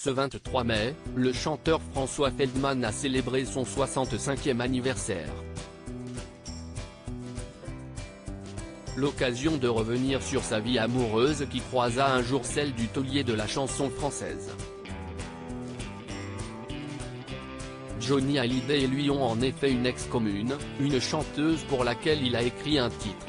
Ce 23 mai, le chanteur François Feldman a célébré son 65e anniversaire. L'occasion de revenir sur sa vie amoureuse qui croisa un jour celle du taulier de la chanson française. Johnny Hallyday et lui ont en effet une ex commune, une chanteuse pour laquelle il a écrit un titre.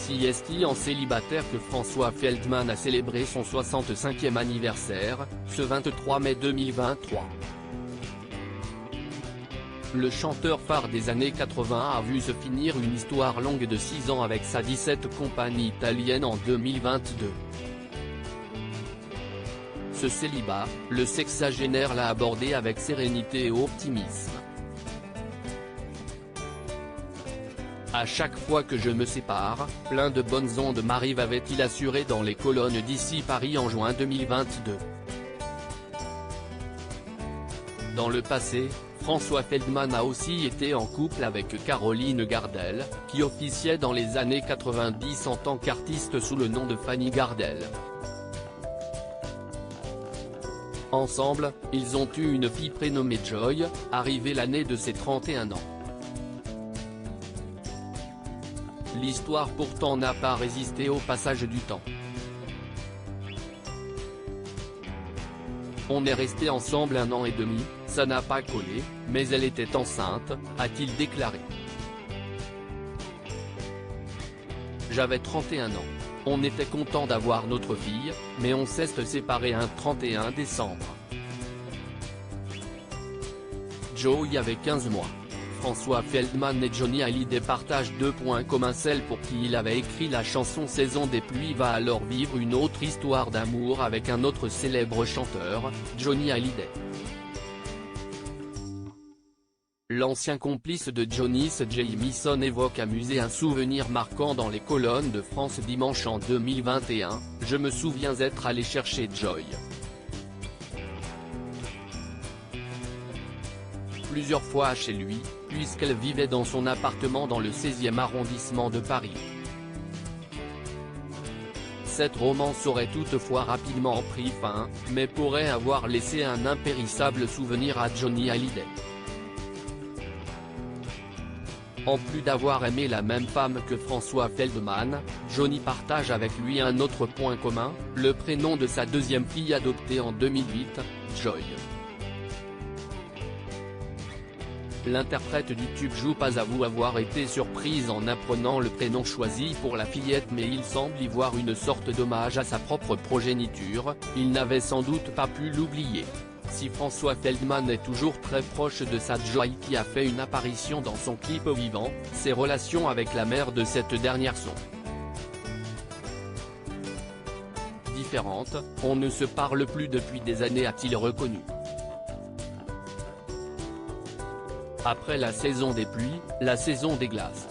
Si est en célibataire que François Feldman a célébré son 65e anniversaire, ce 23 mai 2023. Le chanteur phare des années 80 a vu se finir une histoire longue de 6 ans avec sa 17 compagne italienne en 2022. Ce célibat, le sexagénaire l'a abordé avec sérénité et optimisme. À chaque fois que je me sépare, plein de bonnes ondes m'arrivent, avait-il assuré dans les colonnes d'ici Paris en juin 2022. Dans le passé, François Feldman a aussi été en couple avec Caroline Gardel, qui officiait dans les années 90 en tant qu'artiste sous le nom de Fanny Gardel. Ensemble, ils ont eu une fille prénommée Joy, arrivée l'année de ses 31 ans. L'histoire pourtant n'a pas résisté au passage du temps. On est resté ensemble 1 an et demi, ça n'a pas collé, mais elle était enceinte, a-t-il déclaré. J'avais 31 ans. On était content d'avoir notre fille, mais on s'est séparés un 31 décembre. Joy avait 15 mois. François Feldman et Johnny Hallyday partagent 2 points communs. Celle pour qui il avait écrit la chanson Saison des pluies va alors vivre une autre histoire d'amour avec un autre célèbre chanteur, Johnny Hallyday. L'ancien complice de Johnny, Jameson, évoque amusé un souvenir marquant dans les colonnes de France dimanche en 2021, « Je me souviens être allé chercher Joy plusieurs fois chez lui, puisqu'elle vivait dans son appartement dans le 16e arrondissement de Paris. Cette romance aurait toutefois rapidement pris fin, mais pourrait avoir laissé un impérissable souvenir à Johnny Hallyday. En plus d'avoir aimé la même femme que François Feldman, Johnny partage avec lui un autre point commun, le prénom de sa deuxième fille adoptée en 2008, Joy. L'interprète du tube joue pas avoue avoir été surprise en apprenant le prénom choisi pour la fillette, mais il semble y voir une sorte d'hommage à sa propre progéniture, il n'avait sans doute pas pu l'oublier. Si François Feldman est toujours très proche de sa Joy qui a fait une apparition dans son clip Vivant, ses relations avec la mère de cette dernière sont différentes, on ne se parle plus depuis des années, a-t-il reconnu. Après la saison des pluies, la saison des glaces.